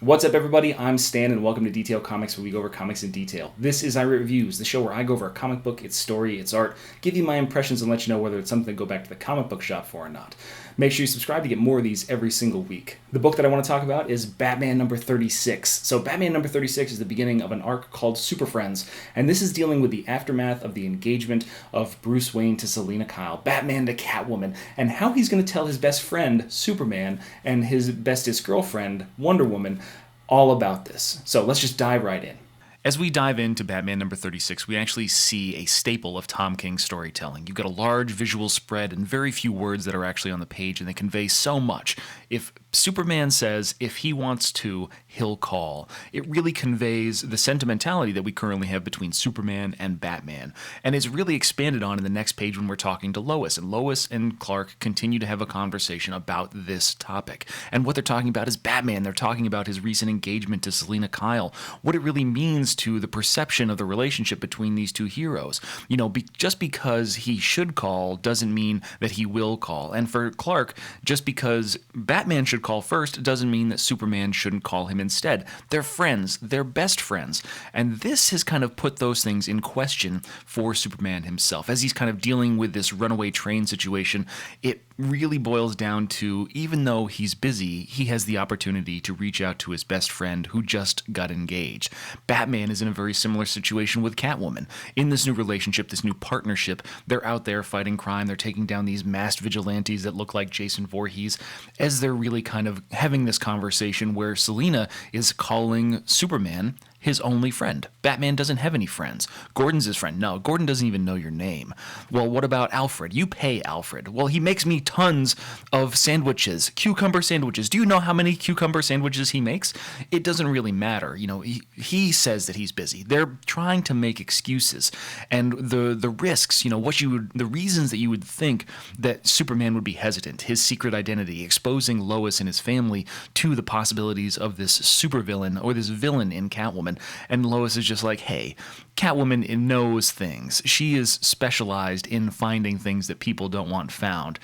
What's up, everybody? I'm Stan, and welcome to Detail Comics, where we go over comics in detail. This is iRate Reviews, the show where I go over a comic book, its story, its art, give you my impressions, and let you know whether it's something to go back to the comic book shop for or not. Make sure you subscribe to get more of these every single week. The book that I want to talk about is Batman number 36. So Batman number 36 is the beginning of an arc called Superfriends, and this is dealing with the aftermath of the engagement of Bruce Wayne to Selina Kyle, Batman to Catwoman, and how he's going to tell his best friend, Superman, and his bestest girlfriend, Wonder Woman, all about this. So let's just dive right in. As we dive into Batman number 36, we actually see a staple of Tom King's storytelling. You've got a large visual spread and very few words that are actually on the page, and they convey so much. If Superman says, if he wants to, he'll call, it really conveys the sentimentality that we currently have between Superman and Batman. And it's really expanded on in the next page when we're talking to Lois. And Lois and Clark continue to have a conversation about this topic. And what they're talking about is Batman. They're talking about his recent engagement to Selina Kyle, what it really means to the perception of the relationship between these two heroes. You know, just because he should call doesn't mean that he will call. And for Clark, just because Batman should call first doesn't mean that Superman shouldn't call him instead. They're friends. They're best friends. And this has kind of put those things in question for Superman himself. As he's kind of dealing with this runaway train situation, it really boils down to, even though he's busy, he has the opportunity to reach out to his best friend who just got engaged. Batman is in a very similar situation with Catwoman. In this new relationship, this new partnership, they're out there fighting crime. They're taking down these masked vigilantes that look like Jason Voorhees, as they're really kind of having this conversation where Selina is calling Superman his only friend. Batman doesn't have any friends. Gordon's his friend. No, Gordon doesn't even know your name. Well, what about Alfred? You pay Alfred. Well, he makes me tons of sandwiches, cucumber sandwiches. Do you know how many cucumber sandwiches he makes? It doesn't really matter. You know, he says that he's busy. They're trying to make excuses. And the risks, you know, the reasons that you would think that Superman would be hesitant, his secret identity, exposing Lois and his family to the possibilities of this supervillain or this villain in Catwoman. And Lois is just like, hey, Catwoman knows things. She is specialized in finding things that people don't want found.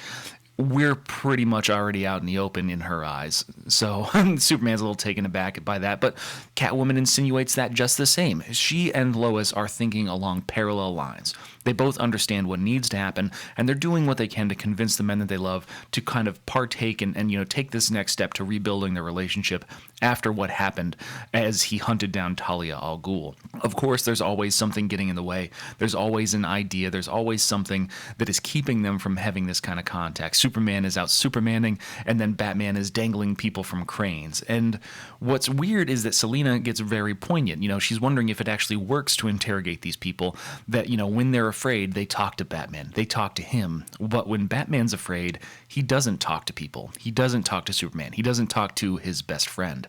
We're pretty much already out in the open in her eyes. So Superman's a little taken aback by that, but Catwoman insinuates that just the same. She and Lois are thinking along parallel lines. They both understand what needs to happen, and they're doing what they can to convince the men that they love to kind of partake and you know, take this next step to rebuilding their relationship after what happened as he hunted down Talia al Ghul. Of course, there's always something getting in the way. There's always an idea. There's always something that is keeping them from having this kind of contact. Superman is out Supermaning, and then Batman is dangling people from cranes. And what's weird is that Selina gets very poignant. You know, she's wondering if it actually works to interrogate these people, that, you know, when they're afraid, they talk to Batman. They talk to him. But when Batman's afraid, he doesn't talk to people. He doesn't talk to Superman. He doesn't talk to his best friend.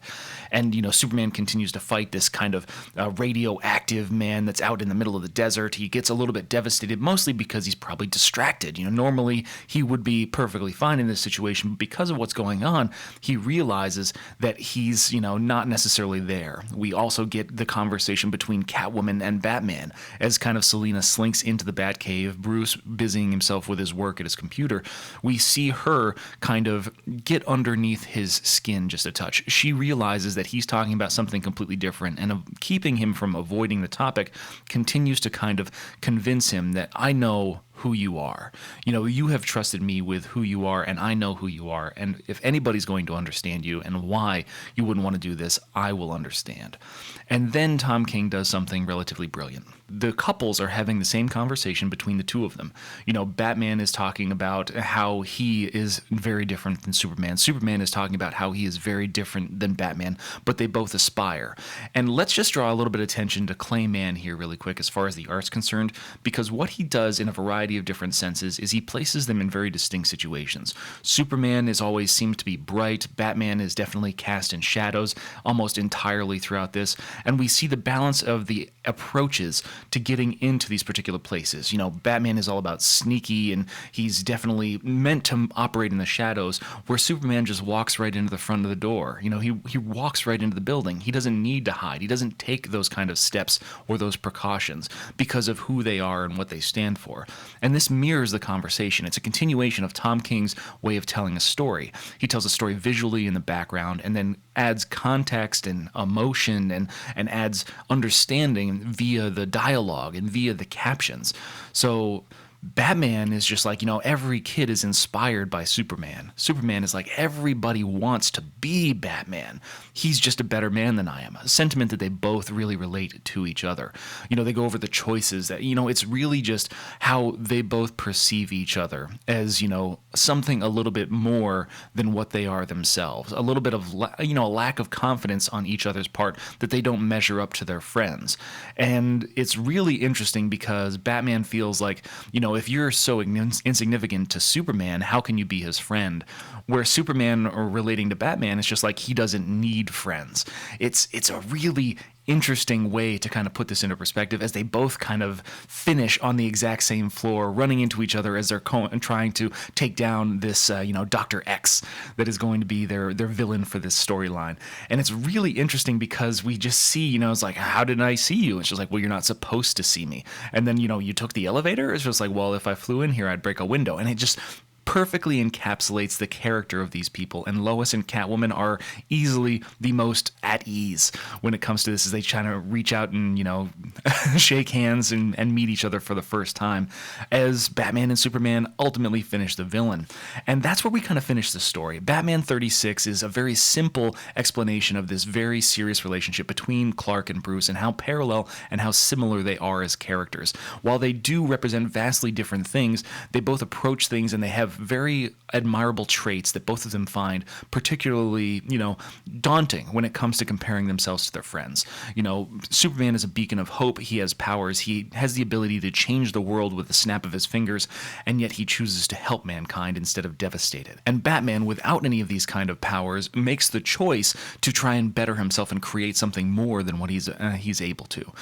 And, you know, Superman continues to fight this kind of radioactive man that's out in the middle of the desert. He gets a little bit devastated, mostly because he's probably distracted. You know, normally he would be perfectly fine in this situation, but because of what's going on, he realizes that he's, you know, not necessarily there. We also get the conversation between Catwoman and Batman as kind of Selina slinks into the Batcave, Bruce busying himself with his work at his computer. We see her kind of get underneath his skin just a touch. She realizes that he's talking about something completely different, and keeping him from avoiding the topic continues to kind of convince him that I know who you are. You know, you have trusted me with who you are, and I know who you are. And if anybody's going to understand you and why you wouldn't want to do this, I will understand. And then Tom King does something relatively brilliant. The couples are having the same conversation between the two of them. You know, Batman is talking about how he is very different than Superman. Superman is talking about how he is very different than Batman, but they both aspire. And let's just draw a little bit of attention to Clay Mann here really quick as far as the art's concerned, because what he does in a variety of different senses is he places them in very distinct situations. Superman always seems to be bright. Batman is definitely cast in shadows almost entirely throughout this, and we see the balance of the approaches to getting into these particular places. You know, Batman is all about sneaky, and he's definitely meant to operate in the shadows, where Superman just walks right into the front of the door. You know, he walks right into the building. He doesn't need to hide. He doesn't take those kind of steps or those precautions because of who they are and what they stand for. And this mirrors the conversation. It's a continuation of Tom King's way of telling a story. He tells a story visually in the background and then adds context and emotion and adds understanding via the dialogue and via the captions. So Batman is just like, every kid is inspired by Superman. Superman is like, everybody wants to be Batman. He's just a better man than I am. A sentiment that they both really relate to each other. They go over the choices that, it's really just how they both perceive each other as, something a little bit more than what they are themselves. A little bit of, a lack of confidence on each other's part that they don't measure up to their friends. And it's really interesting because Batman feels like, if you're so insignificant to Superman, how can you be his friend? Where Superman, or relating to Batman, it's just like he doesn't need friends. It's a really interesting way to kind of put this into perspective as they both kind of finish on the exact same floor, running into each other as they're trying to take down this, Dr. X that is going to be their villain for this storyline. And it's really interesting because we just see, it's like, how did I see you? It's just like, well, you're not supposed to see me. And then, you took the elevator. It's just like, well, if I flew in here, I'd break a window. And it just perfectly encapsulates the character of these people, and Lois and Catwoman are easily the most at ease when it comes to this as they try to reach out and, shake hands and meet each other for the first time, as Batman and Superman ultimately finish the villain. And that's where we kind of finish the story. Batman 36 is a very simple explanation of this very serious relationship between Clark and Bruce and how parallel and how similar they are as characters. While they do represent vastly different things, they both approach things and they have very admirable traits that both of them find particularly, daunting when it comes to comparing themselves to their friends. Superman is a beacon of hope. He has powers. He has the ability to change the world with the snap of his fingers, and yet he chooses to help mankind instead of devastate it. And Batman, without any of these kind of powers, makes the choice to try and better himself and create something more than what he's able to.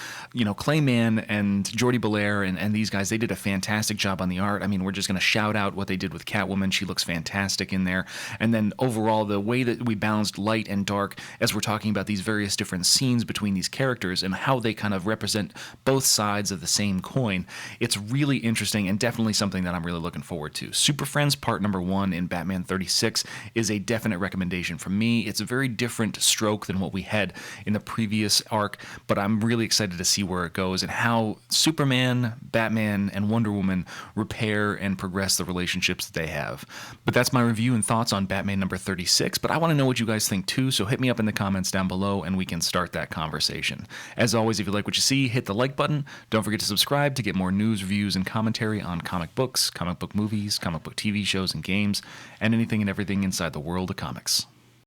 Clay Mann and Jordi Belair and these guys, they did a fantastic job on the art. I mean, we're just going to shout out what they did with Catwoman. She looks fantastic in there. And then overall, the way that we balanced light and dark as we're talking about these various different scenes between these characters and how they kind of represent both sides of the same coin, it's really interesting and definitely something that I'm really looking forward to. Superfriends Part Number 1 in Batman 36 is a definite recommendation from me. It's a very different stroke than what we had in the previous arc, but I'm really excited to see where it goes and how Superman, Batman, and Wonder Woman repair and progress the relationships that they have. But that's my review and thoughts on Batman number 36, but I want to know what you guys think too, so hit me up in the comments down below and we can start that conversation. As always, if you like what you see, hit the like button. Don't forget to subscribe to get more news, reviews, and commentary on comic books, comic book movies, comic book TV shows and games, and anything and everything inside the world of comics.